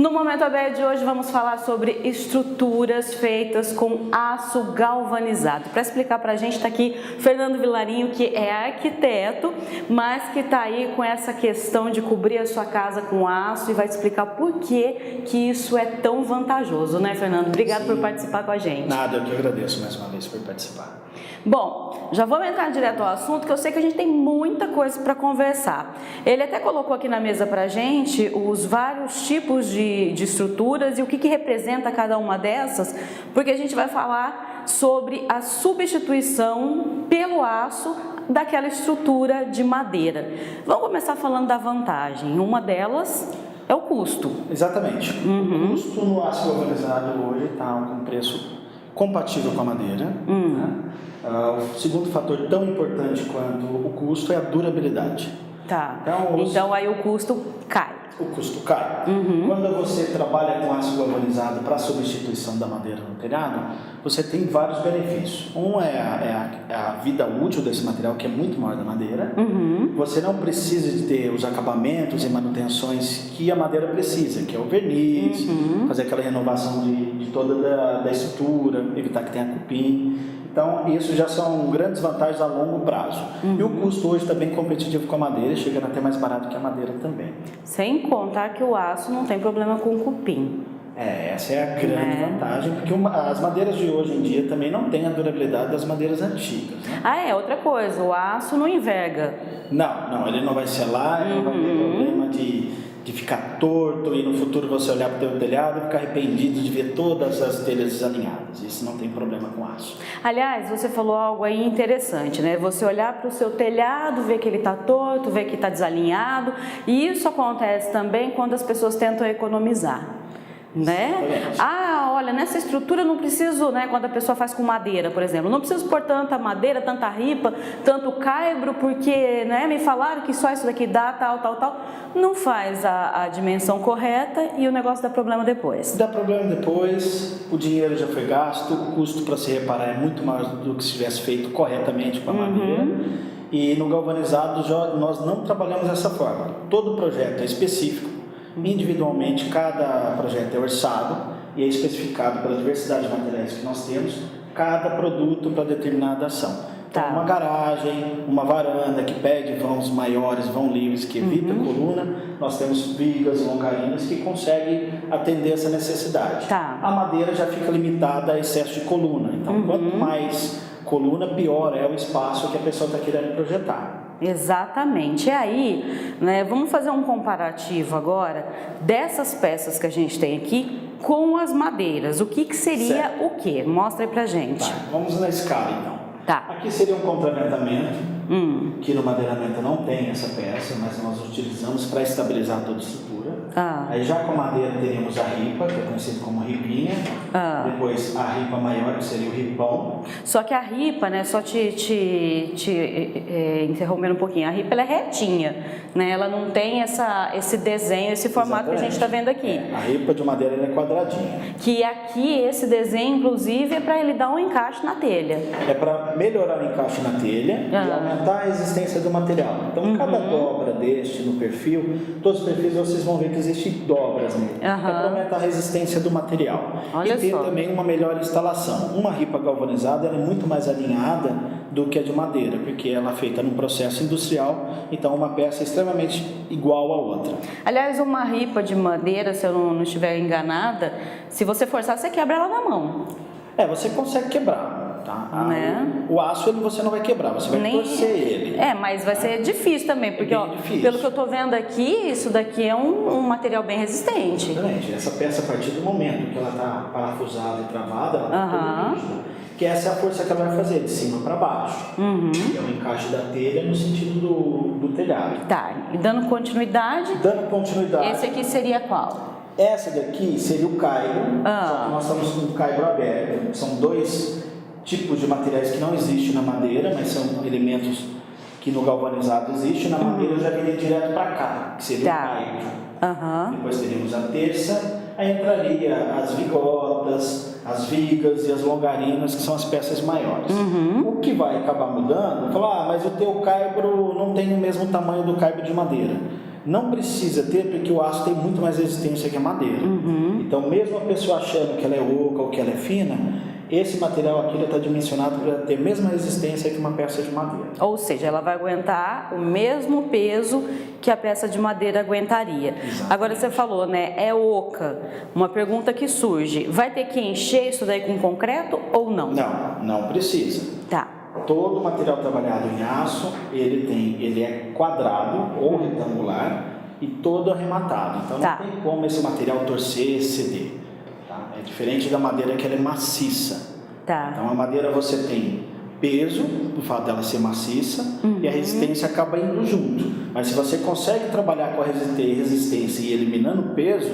No Momento ABE de hoje vamos falar sobre estruturas feitas com aço galvanizado. Para explicar para a gente está aqui Fernando Vilarinho, que é arquiteto, mas que está aí com essa questão de cobrir a sua casa com aço e vai explicar por que isso é tão vantajoso, né, Fernando? Obrigado por participar com a gente. Nada, eu que agradeço mais uma vez por participar. Bom, já vamos entrar direto ao assunto, que eu sei que a gente tem muita coisa para conversar. Ele até colocou aqui na mesa para a gente os vários tipos de estruturas e o que representa cada uma dessas, porque a gente vai falar sobre a substituição pelo aço daquela estrutura de madeira. Vamos começar falando da vantagem. Uma delas é o custo. Exatamente. O custo no aço galvanizado hoje está com preço compatível com a madeira. Né? O segundo fator tão importante quanto o custo é a durabilidade. Tá. Então aí o custo cai. O custo cai. Quando você trabalha com aço galvanizado para substituição da madeira no telhado, você tem vários benefícios. Um é a vida útil desse material, que é muito maior da madeira. Você não precisa de ter os acabamentos e manutenções que a madeira precisa, que é o verniz, fazer aquela renovação de toda a estrutura, evitar que tenha cupim. Então, isso já são grandes vantagens a longo prazo. E o custo hoje está bem competitivo com a madeira, chegando até mais barato que a madeira também. Sem contar que o aço não tem problema com cupim. Essa é a grande vantagem, porque as madeiras de hoje em dia também não têm a durabilidade das madeiras antigas. Né? Outra coisa, o aço não enverga. Não, ele não vai selar, ele não vai ter problema de ficar torto e no futuro você olhar para o teu telhado e ficar arrependido de ver todas as telhas desalinhadas. Isso não tem problema com aço. Aliás, você falou algo aí interessante, né? Você olhar para o seu telhado, ver que ele está torto, ver que está desalinhado. E isso acontece também quando as pessoas tentam economizar. Né? Olha, nessa estrutura eu não preciso, né, quando a pessoa faz com madeira, por exemplo, não preciso pôr tanta madeira, tanta ripa, tanto caibro, porque, né, me falaram que só isso daqui dá tal. Não faz a dimensão correta e o negócio dá problema depois. Dá problema depois, o dinheiro já foi gasto, o custo para se reparar é muito maior do que se tivesse feito corretamente com a madeira. E no galvanizado nós não trabalhamos dessa forma. Todo projeto é específico. Individualmente, cada projeto é orçado e é especificado pela diversidade de materiais que nós temos, cada produto para determinada ação. Então, uma garagem, uma varanda que pede vãos maiores, vão livres, que evita coluna, nós temos vigas longarinas que conseguem atender essa necessidade. A madeira já fica limitada a excesso de coluna, então quanto mais coluna, pior é o espaço que a pessoa está querendo projetar. Exatamente. E aí, né, vamos fazer um comparativo agora dessas peças que a gente tem aqui com as madeiras. O que seria o quê? Mostra aí pra gente. Vamos na escala então. Aqui seria um contraventamento, que no madeiramento não tem essa peça, mas nós utilizamos para estabilizar toda a estrutura. Aí já com a madeira teríamos a ripa, que é conhecida como ripinha. Depois a ripa maior, que seria o ripão. Só que a ripa, né, só te interrompendo um pouquinho, a ripa ela é retinha, né? Ela não tem esse desenho, esse formato que a gente está vendo aqui. A ripa de madeira ela é quadradinha. Que aqui esse desenho, inclusive, é para ele dar um encaixe na telha. É para melhorar o encaixe na telha e aumentar a resistência do material. Então, cada dobra deste no perfil, todos os perfis vocês vão ver que existem dobras nele. É para aumentar a resistência do material. Olha e ter só. também uma melhor instalação. Uma ripa galvanizada ela é muito mais alinhada do que a de madeira, porque ela é feita num processo industrial, então uma peça é extremamente igual à outra. Aliás, uma ripa de madeira, se eu não estiver enganada, se você forçar, você quebra ela na mão. Você consegue quebrar. O aço você não vai quebrar, você vai torcer ele. Mas vai ser difícil também, porque pelo que eu estou vendo aqui, isso daqui é um material bem resistente. Exatamente. Essa peça, a partir do momento que ela está parafusada e travada, ela está toda rígida, que essa é a força que ela vai fazer, de cima para baixo. Que é o encaixe da telha no sentido do telhado. E dando continuidade? Dando continuidade. Esse aqui seria qual? Essa daqui seria o caibro, só que nós estamos com o caibro aberto. São dois tipos de materiais que não existem na madeira, mas são elementos que no galvanizado existem. Na madeira já viria direto para cá, que seria o caibro. Depois teríamos a terça, aí entraria as vigotas, as vigas e as longarinas, que são as peças maiores. O que vai acabar mudando, falar, mas o teu caibro não tem o mesmo tamanho do caibro de madeira. Não precisa ter, porque o aço tem muito mais resistência que a madeira. Então, mesmo a pessoa achando que ela é oca ou que ela é fina, esse material aqui está dimensionado para ter a mesma resistência que uma peça de madeira. Ou seja, ela vai aguentar o mesmo peso que a peça de madeira aguentaria. Exatamente. Agora você falou, né, é oca. Uma pergunta que surge, vai ter que encher isso daí com concreto ou não? Não precisa. Tá. Todo material trabalhado em aço, ele é quadrado ou retangular e todo arrematado. Então não tem como esse material torcer, ceder. Tá? É diferente da madeira, que ela é maciça. Tá. Então a madeira você tem peso, do fato dela ser maciça, e a resistência acaba indo junto. Mas se você consegue trabalhar com a resistência e eliminando o peso,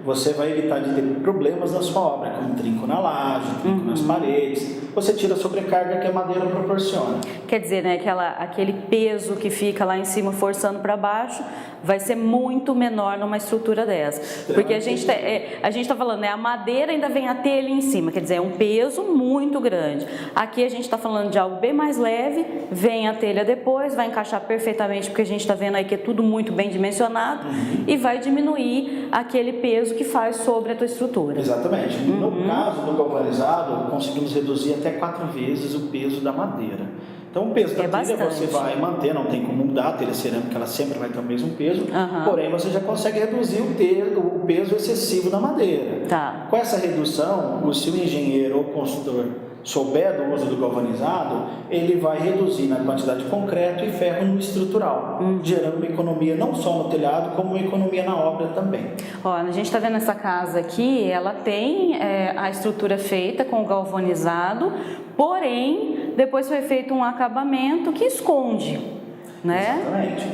você vai evitar de ter problemas na sua obra, como trinco na laje, trinco nas paredes. Você tira a sobrecarga que a madeira proporciona. Quer dizer, né, aquele peso que fica lá em cima forçando para baixo vai ser muito menor numa estrutura dessa. Porque a gente está falando, né, a madeira ainda vem a telha em cima, quer dizer, é um peso muito grande. Aqui a gente está falando de algo bem mais leve, vem a telha depois, vai encaixar perfeitamente, porque a gente está vendo aí que é tudo muito bem dimensionado, e vai diminuir aquele peso que faz sobre a tua estrutura. Exatamente. No caso do galvanizado, conseguimos reduzir até 4 vezes o peso da madeira. Então, o peso da telha você vai manter, não tem como mudar, a telha cerâmica ela sempre vai ter o mesmo peso, porém você já consegue reduzir o peso excessivo da madeira. Tá. Com essa redução, se o engenheiro ou consultor souber do uso do galvanizado, ele vai reduzir na quantidade de concreto e ferro no estrutural, gerando uma economia não só no telhado, como uma economia na obra também. Ó, a gente está vendo essa casa aqui, ela tem a estrutura feita com o galvanizado, porém, depois foi feito um acabamento que esconde, né? Exatamente.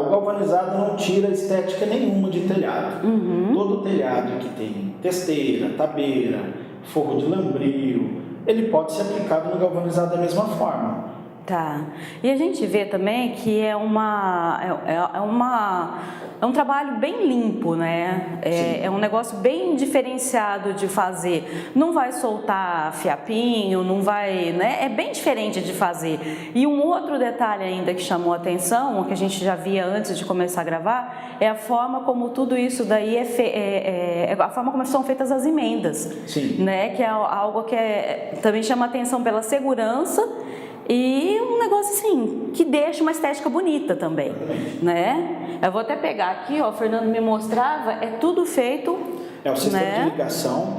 O galvanizado não tira estética nenhuma de telhado. Todo telhado que tem testeira, tabeira, forro de lambril, ele pode ser aplicado no galvanizado da mesma forma. Tá. E a gente vê também que é um trabalho bem limpo, né? É um negócio bem diferenciado de fazer. Não vai soltar fiapinho, não vai, né? É bem diferente de fazer. E um outro detalhe ainda que chamou a atenção, que a gente já via antes de começar a gravar, é a forma como tudo isso daí a forma como são feitas as emendas. Sim. Né? Que é algo que também chama a atenção pela segurança. E um negócio assim, que deixa uma estética bonita também, né? Eu vou até pegar aqui, ó, o Fernando me mostrava, é tudo feito... É o sistema de ligação,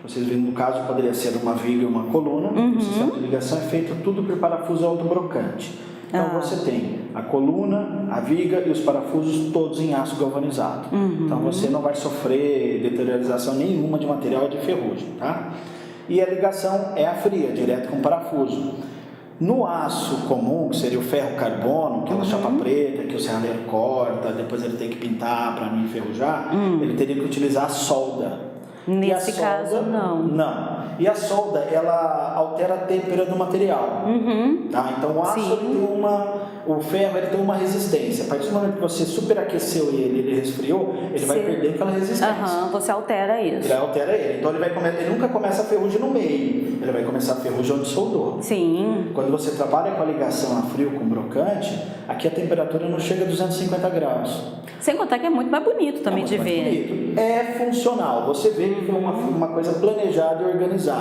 vocês viram, no caso poderia ser uma viga e uma coluna, o sistema de ligação é feito tudo por parafuso autobrocante. Então você tem a coluna, a viga e os parafusos todos em aço galvanizado. Então você não vai sofrer deteriorização nenhuma de material de ferrugem, tá? E a ligação é a fria, direto com parafuso. No aço comum, que seria o ferro carbono, que é uma chapa preta, que o serralheiro corta, depois ele tem que pintar para não enferrujar, ele teria que utilizar a solda. Nesse caso, não. Não. E a solda, ela altera a têmpera do material. Tá? Então o aço o ferro ele tem uma resistência. A partir do momento que você superaqueceu ele resfriou, ele vai perder aquela resistência. Você altera isso. Ele altera ele. Então ele nunca começa a ferrugem no meio. Ele vai começar a ferrugem onde soldou. Sim. Quando você trabalha com a ligação a frio com brocante, aqui a temperatura não chega a 250 graus. Sem contar que é muito mais bonito também de ver. Bonito. É funcional. Você vê que foi uma coisa planejada e organizada.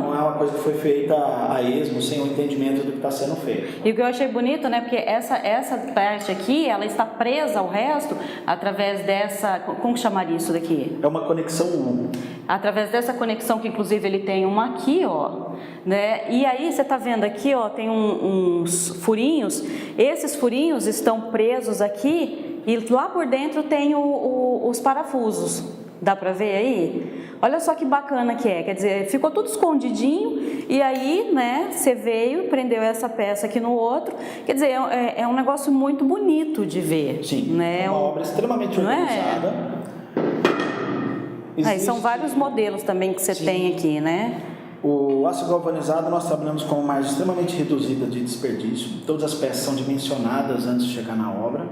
Não é uma coisa que foi feita a esmo, sem o entendimento do que está sendo feito. E o que eu achei bonito, né? Porque essa parte aqui, ela está presa ao resto através dessa... Como que chamaria isso daqui? É uma conexão U. Através dessa conexão, que inclusive ele tem uma aqui, ó. Né? E aí você está vendo aqui, ó, tem uns furinhos. Esses furinhos estão presos aqui e lá por dentro tem os parafusos. Dá para ver aí? Olha só que bacana que é, quer dizer, ficou tudo escondidinho e aí, né, você veio, prendeu essa peça aqui no outro, quer dizer, é um negócio muito bonito de ver. Sim, né? É uma obra extremamente organizada. São vários modelos também que você tem aqui, né? O aço galvanizado nós trabalhamos com uma margem extremamente reduzida de desperdício. Todas as peças são dimensionadas antes de chegar na obra.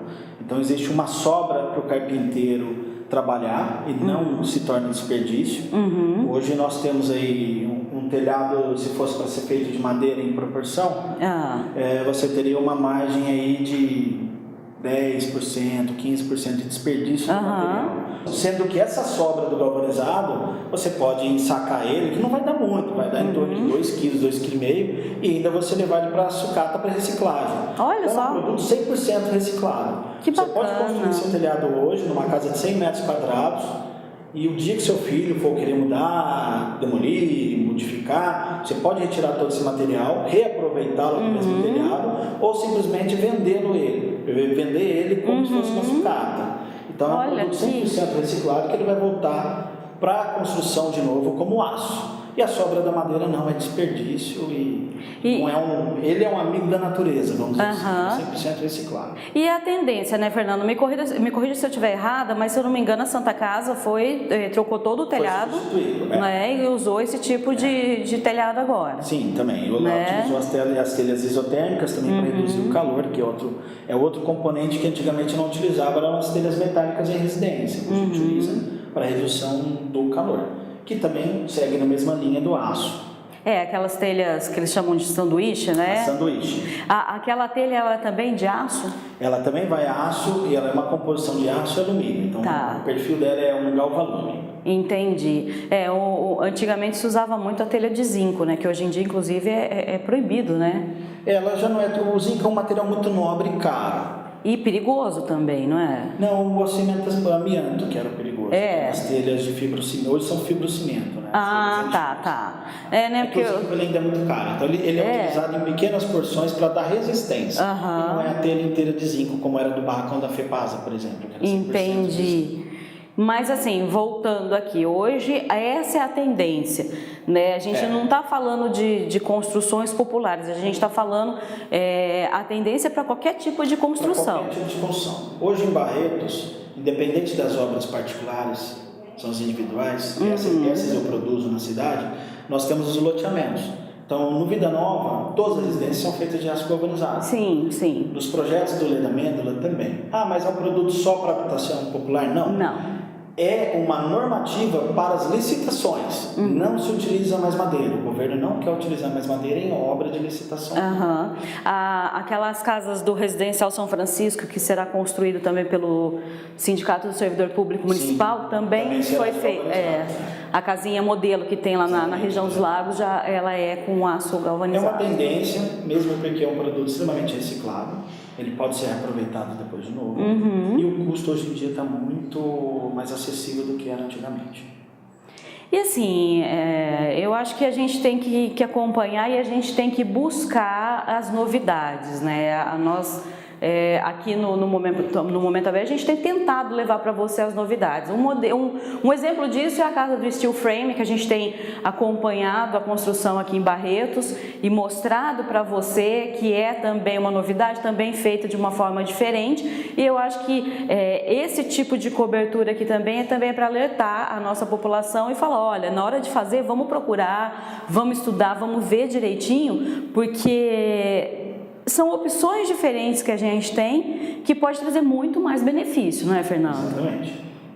Então existe uma sobra para o carpinteiro trabalhar e não se torna desperdício. Hoje nós temos aí um telhado, se fosse para ser feito de madeira em proporção, você teria uma margem aí de 10%, 15% de desperdício do material. Sendo que essa sobra do galvanizado, você pode ensacar ele, que não vai dar muito, vai dar em torno de 2 kg, 2,5 kg, e ainda você levar ele para a sucata para reciclagem. Olha então, só. é um produto 100% reciclado. Que você bacana. pode construir seu telhado hoje numa casa de 100 metros quadrados, e o dia que seu filho for querer mudar, demolir, modificar, você pode retirar todo esse material, reaproveitá-lo no mesmo telhado, ou simplesmente vender ele como se fosse uma sucata. Então é um produto 100% reciclado que ele vai voltar para a construção de novo como aço. E a sobra da madeira não, é desperdício não é ele é um amigo da natureza, vamos dizer assim, 100% reciclado. E a tendência, né, Fernando? Me corrija se eu estiver errada, mas se eu não me engano, a Santa Casa trocou todo o telhado, né, e usou esse tipo de telhado agora. Sim, também. Utilizou as telhas isotérmicas também para reduzir o calor, que é outro componente que antigamente não utilizava, eram as telhas metálicas em residência, que hoje utiliza para redução do calor, que também segue na mesma linha do aço. Aquelas telhas que eles chamam de sanduíche, né? A sanduíche. Aquela telha, ela é também de aço? Ela também vai aço e ela é uma composição de aço e alumínio. Então, o perfil dela é um galvalume. Entendi. Antigamente se usava muito a telha de zinco, né? Que hoje em dia, inclusive, é proibido, né? Ela já não é... O zinco é um material muito nobre e caro. E perigoso também, não é? Não, o cimento amianto que era perigoso. As telhas de fibrocimento, hoje são fibrocimento, né? Tá. Porque o zinco ele ainda é muito caro. Então ele é utilizado em pequenas porções para dar resistência. E não é a telha inteira de zinco, como era do barracão da Fepasa, por exemplo. Que era 100% Entendi. Mas assim, voltando aqui, hoje essa é a tendência, né? A gente não está falando de construções populares, a gente está falando a tendência para qualquer tipo de construção. Qualquer tipo de construção. Hoje em Barretos, independente das obras particulares, são as individuais, essas eu produzo na cidade, nós temos os loteamentos. Então, no Vida Nova, todas as residências são feitas de aço galvanizado. Sim. Nos projetos do Leda Mêndola também. Mas é um produto só para habitação popular? Não. É uma normativa para as licitações. Não se utiliza mais madeira. O governo não quer utilizar mais madeira em obra de licitação. Aquelas casas do Residencial São Francisco, que será construído também pelo Sindicato do Servidor Público Municipal, também foi feito. A casinha modelo que tem lá na região dos lagos, ela é com aço galvanizado. É uma tendência, mesmo porque é um produto extremamente reciclado. Ele pode ser reaproveitado depois de novo. E o custo hoje em dia está muito mais acessível do que era antigamente. E assim, eu acho que a gente tem que acompanhar e a gente tem que buscar as novidades, né? Aqui no Momento AB, a gente tem tentado levar para você as novidades. Um exemplo disso é a casa do Steel Frame, que a gente tem acompanhado a construção aqui em Barretos e mostrado para você que é também uma novidade, também feita de uma forma diferente. E eu acho que esse tipo de cobertura aqui também é para alertar a nossa população e falar, olha, na hora de fazer, vamos procurar, vamos estudar, vamos ver direitinho, porque são opções diferentes que a gente tem que pode trazer muito mais benefício, não é, Fernando? Exatamente.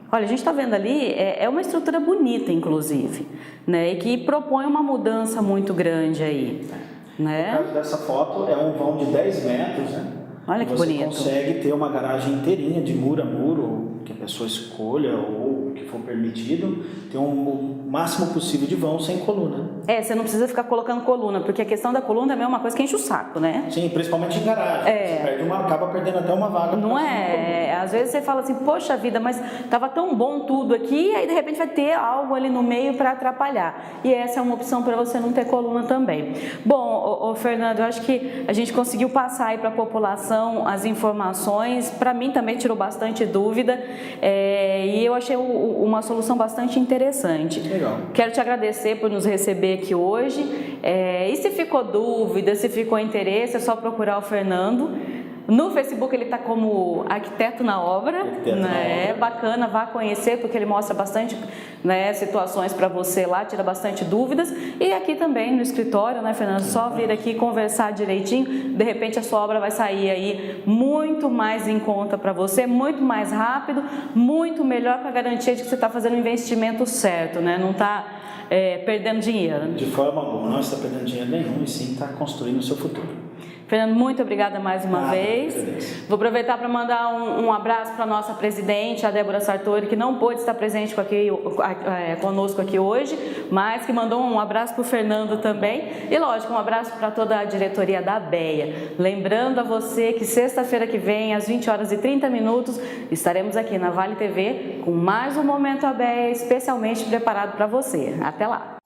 Olha, a gente está vendo ali, é uma estrutura bonita, inclusive, né? E que propõe uma mudança muito grande aí, né? No caso dessa foto, é um vão de 10 metros, né? Olha que bonito. Você consegue ter uma garagem inteirinha de muro a muro, que a pessoa escolha ou que for permitido, ter o máximo possível de vão sem coluna. Você não precisa ficar colocando coluna, porque a questão da coluna é uma coisa que enche o saco, né? Sim, principalmente em garagem. Você acaba perdendo até uma vaga. Não é? Às vezes você fala assim, poxa vida, mas estava tão bom tudo aqui, e aí de repente vai ter algo ali no meio para atrapalhar. E essa é uma opção para você não ter coluna também. Bom, Fernando, eu acho que a gente conseguiu passar aí para a população as informações. Para mim também tirou bastante dúvida, e eu achei uma solução bastante interessante. Legal. Quero te agradecer por nos receber aqui hoje. E se ficou dúvida, se ficou interesse, é só procurar o Fernando. No Facebook ele está como arquiteto na obra, né? É bacana, vá conhecer, porque ele mostra bastante, né, situações para você lá, tira bastante dúvidas. E aqui também no escritório, né, Fernando? Só vir aqui conversar direitinho, de repente a sua obra vai sair aí muito mais em conta para você, muito mais rápido, muito melhor, com a garantia de que você está fazendo o investimento certo, né? Não está perdendo dinheiro. De forma alguma, não está perdendo dinheiro nenhum, e sim está construindo o seu futuro. Fernando, muito obrigada mais uma vez. Vou aproveitar para mandar um abraço para a nossa presidente, a Débora Sartori, que não pôde estar presente conosco aqui hoje, mas que mandou um abraço para o Fernando também. E, lógico, um abraço para toda a diretoria da ABEA. Lembrando a você que sexta-feira que vem, às 20h30, estaremos aqui na Vale TV com mais um Momento ABEA especialmente preparado para você. Até lá!